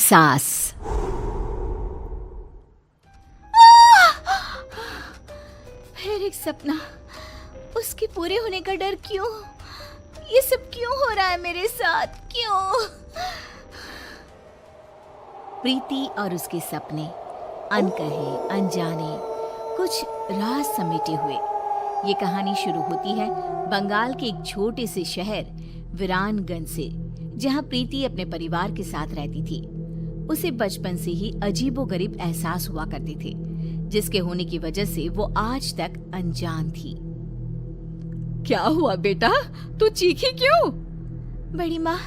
एहसास। फिर एक सपना, उसके पूरे होने का डर। क्यों ये सब क्यों हो रहा है मेरे साथ? क्यों? प्रीति और उसके सपने, अनकहे अनजाने, कुछ राज समेटे हुए। ये कहानी शुरू होती है बंगाल के एक छोटे से शहर वीरानगंज से, जहाँ प्रीति अपने परिवार के साथ रहती थी। उसे बचपन से ही अजीबोगरीब एहसास हुआ करते थे, जिसके होने की वजह से वो आज तक अनजान थी। क्या हुआ बेटा, तू चीखी क्यों? बड़ी माँ,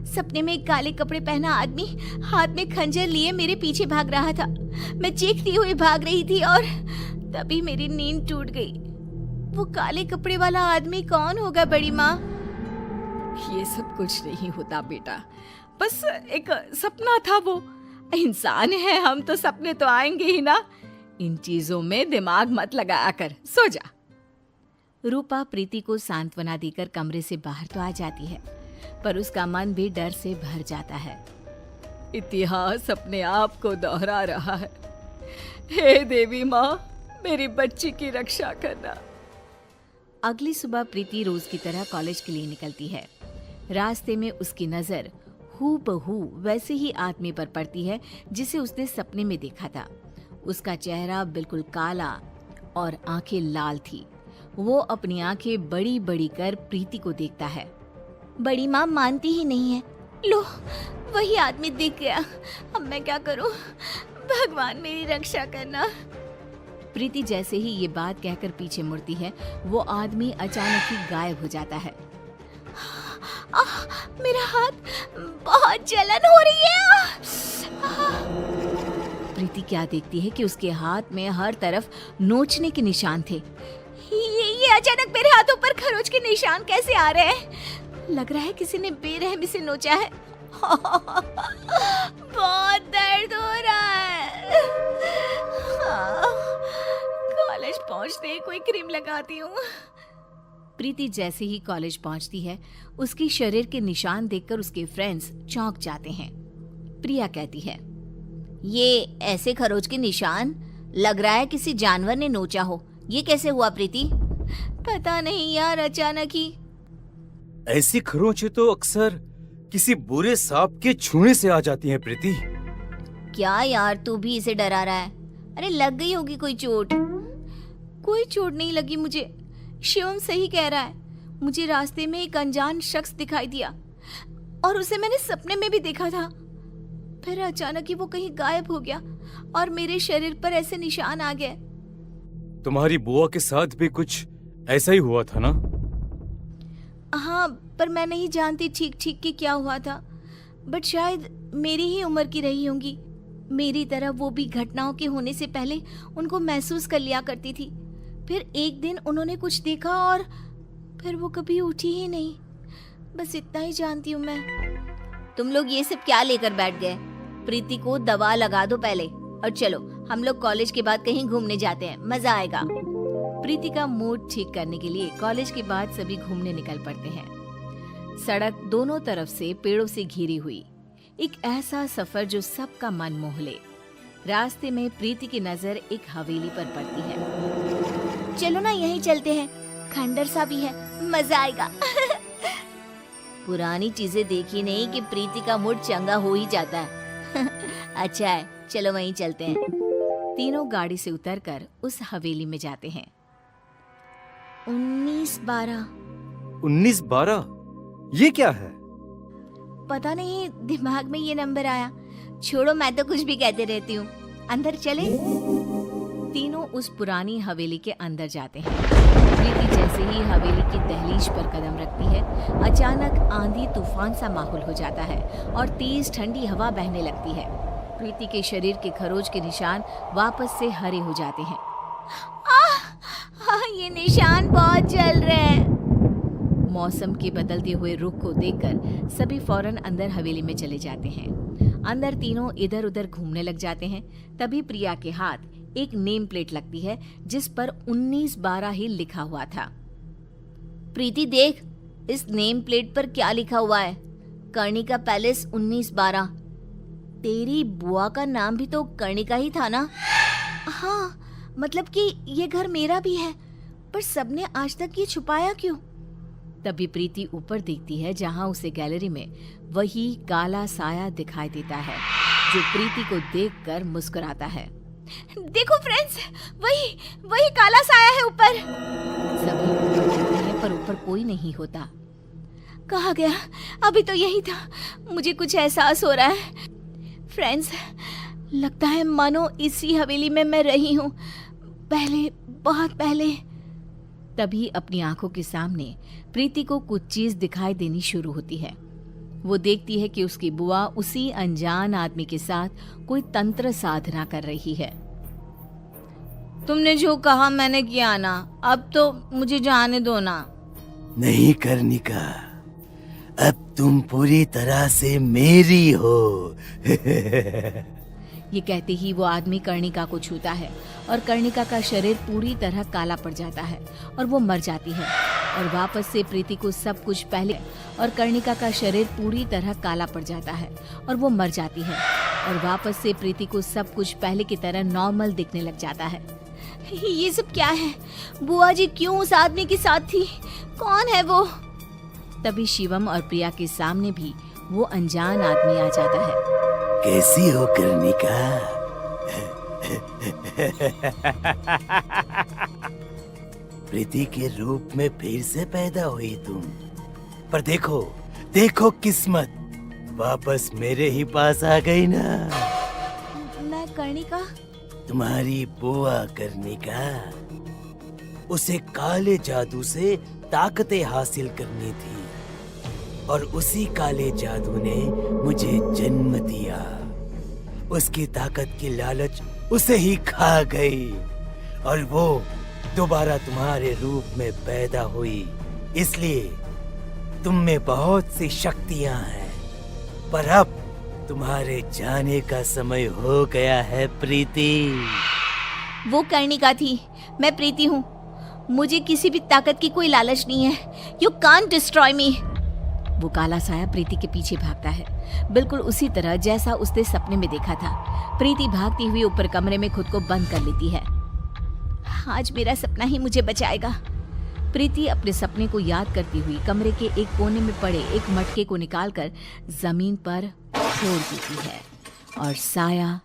सपने में एक काले कपड़े पहना आदमी हाथ में खंजर लिए मेरे पीछे भाग रहा था। मैं चीखती हुई भाग रही थी और तभी मेरी नींद टूट गई। वो काले कपड़े वाला आदमी कौन होगा बड़ी माँ? ये सब कुछ नहीं होता बेटा, बस एक सपना था। वो इंसान है हम, तो सपने तो आएंगे ही ना। इन चीजों में दिमाग मत लगाया कर, सो जा। रूपा प्रीति को सांत्वना देकर कमरे से बाहर तो आ जाती है, पर उसका मन भी डर से भर जाता है। इतिहास अपने आप को दोहरा रहा है। हे देवी माँ, मेरी बच्ची की रक्षा करना। अगली सुबह प्रीति रोज की तरह कॉलेज के लिए निकलती है। रास्ते में उसकी नजर हूबहू वैसे ही आदमी पर पड़ती है जिसे उसने सपने में देखा था। उसका चेहरा बिल्कुल काला और आंखें लाल थी। वो अपनी आंखें बड़ी बड़ी कर प्रीति को देखता है। बड़ी माँ मानती ही नहीं है। लो, वही आदमी दिख गया। अब मैं क्या करूं? भगवान मेरी रक्षा करना। प्रीति जैसे ही ये बात कहकर पीछे मुड़ती है, वो आदमी अचानक ही गायब हो जाता है। मेरा हाथ, बहुत जलन हो रही है। प्रीति क्या देखती है कि उसके हाथ में हर तरफ नोचने के निशान थे। ये अचानक मेरे हाथों पर खरोच के निशान कैसे आ रहे हैं? लग रहा है किसी ने बेरहमी से नोचा है। बहुत दर्द हो रहा है। कॉलेज पहुंचते ही कोई क्रीम लगाती हूँ। प्रीति जैसे ही कॉलेज पहुंचती है, उसके शरीर के निशान देखकर उसके फ्रेंड्स चौंक जाते हैं। प्रिया कहती है, ये ऐसे खरोच के निशान, लग रहा है किसी जानवर ने नोचा हो। ये कैसे हुआ प्रीति? पता नहीं यार, अचानक ही। ऐसी खरोंचें तो अक्सर किसी बुरे सांप के छूने से आ जाती हैं प्रीति। क्या यार, तू भी इसे डरा रहा है? अरे लग गई होगी कोई चोट। कोई चोट नहीं लगी मुझे। शिवम सही कह रहा है। मुझे रास्ते में एक अनजान शख्स दिखाई दिया और उसे मैंने सपने में भी देखा था। फिर अचानक ही वो कहीं गायब हो गया और मेरे शरीर पर ऐसे निशान आ गए। तुम्हारी बुआ के साथ भी कुछ ऐसा ही हुआ था ना? हाँ, पर मैं नहीं जानती ठीक ठीक कि क्या हुआ था। बट शायद मेरी ही उम्र की रही होंगी। मेरी तरह वो भी घटनाओं के होने से पहले उनको महसूस कर लिया करती थी। फिर एक दिन उन्होंने कुछ देखा और फिर वो कभी उठी ही नहीं। बस इतना ही जानती हूँ मैं। तुम लोग ये सब क्या लेकर बैठ गए? प्रीति को दवा लगा दो पहले, और चलो हम लोग कॉलेज के बाद कहीं घूमने जाते हैं, मजा आएगा। प्रीति का मूड ठीक करने के लिए कॉलेज के बाद सभी घूमने निकल पड़ते हैं। सड़क दोनों तरफ से पेड़ों से घिरी हुई, एक ऐसा सफर जो सबका मन मोह ले। रास्ते में प्रीति की नजर एक हवेली पर पड़ती है। चलो ना, यहीं चलते हैं, खंडर सा भी है, मजा आएगा। पुरानी चीजें देखी नहीं कि प्रीति का मूड चंगा हो ही जाता है। अच्छा है, चलो वहीं चलते हैं। तीनों गाड़ी से उतरकर उस हवेली में जाते हैं। 1912। 1912? ये क्या है? पता नहीं, दिमाग में ये नंबर आया। छोड़ो, मैं तो कुछ भी कहते रहती हूँ। अंदर चले। तीनों उस पुरानी हवेली के अंदर जाते हैं। प्रीति जैसे ही हवेली की दहलीज पर कदम रखती है, अचानक आंधी तूफान सा माहौल हो जाता है और तेज ठंडी हवा बहने लगती है। प्रीति के शरीर के खरोच के निशान वापस से हरे हो जाते हैं। ये निशान बहुत जल रहे हैं। मौसम के बदलते हुए रुख को देखकर सभी फौरन अंदर हवेली में चले जाते हैं। अंदर तीनों इधर उधर घूमने लग जाते हैं। तभी प्रिया के हाथ एक नेम प्लेट लगती है जिस पर 1912 ही लिखा हुआ था। प्रीति देख, इस नेम प्लेट पर क्या लिखा हुआ है? कर्णिका पैलेस 1912। तेरी बुआ का नाम भी तो कर्णिका ही था ना? हाँ, मतलब कि ये घर मेरा भी है, पर सबने आज तक ये छुपाया क्यों? तभी प्रीति ऊपर देखती है जहां उसे गैलरी में वही काला साया दिखाई देता है जो प्रीति को देखकर मुस्कुराता है। देखो फ्रेंड्स, वही काला साया है ऊपर। सभी ऊपर देखते हैं पर ऊपर कोई नहीं होता। कहाँ गया? अभी तो यही था। मुझे कुछ एहसास हो रहा है फ्रेंड्स, लगता है मानो इसी हवेली में मैं रही हूँ, पहले, बहुत पहले। तभी अपनी आंखों के सामने प्रीति को कुछ चीज दिखाई देनी शुरू होती है। वो देखती है कि उसकी बुआ उसी अनजान आदमी के साथ कोई तंत्र साधना कर रही है। तुमने जो कहा मैंने किया ना, अब तो मुझे जाने दो ना। नहीं कर्णिका, अब तुम पूरी तरह से मेरी हो। ये कहते ही वो आदमी कर्णिका को छूता है और कर्णिका का शरीर पूरी तरह काला पड़ जाता है और वो मर जाती है और वापस से प्रीति को सब कुछ पहले और कर्णिका का शरीर पूरी तरह काला पड़ जाता है और वो मर जाती है और वापस से प्रीति को सब कुछ पहले की तरह नॉर्मल दिखने लग जाता है। ये सब क्या है? बुआ जी क्यों उस आदमी के साथ थी? कौन है वो? तभी शिवम और प्रिया के सामने भी वो अनजान आदमी आ जाता है। कैसी हो कर्णिका? प्रीति के रूप में फिर से पैदा हुई तुम, पर देखो देखो किस्मत वापस मेरे ही पास आ गई ना। मैं कर्णिका? तुम्हारी बुआ कर्णिका, उसे काले जादू से ताकतें हासिल करनी थी और उसी काले जादू ने मुझे जन्म दिया। उसकी ताकत की लालच उसे ही खा गई और वो दोबारा तुम्हारे रूप में पैदा हुई। इसलिए तुम में बहुत सी शक्तियां हैं, पर अब तुम्हारे जाने का समय हो गया है प्रीति। वो कर्णिका थी, मैं प्रीति हूँ। मुझे किसी भी ताकत की कोई लालच नहीं है। यू कांट डिस्ट्रॉय मी। वो काला साया प्रीति के पीछे भागता है, बिल्कुल उसी तरह जैसा उसने सपने में देखा था। प्रीति भागती हुई ऊपर कमरे में खुद को बंद कर लेती है। आज मेरा सपना ही मुझे बचाएगा। प्रीति अपने सपने को याद करती हुई कमरे के एक कोने में पड़े एक मटके को निकालकर जमीन पर छोड़ देती है और साया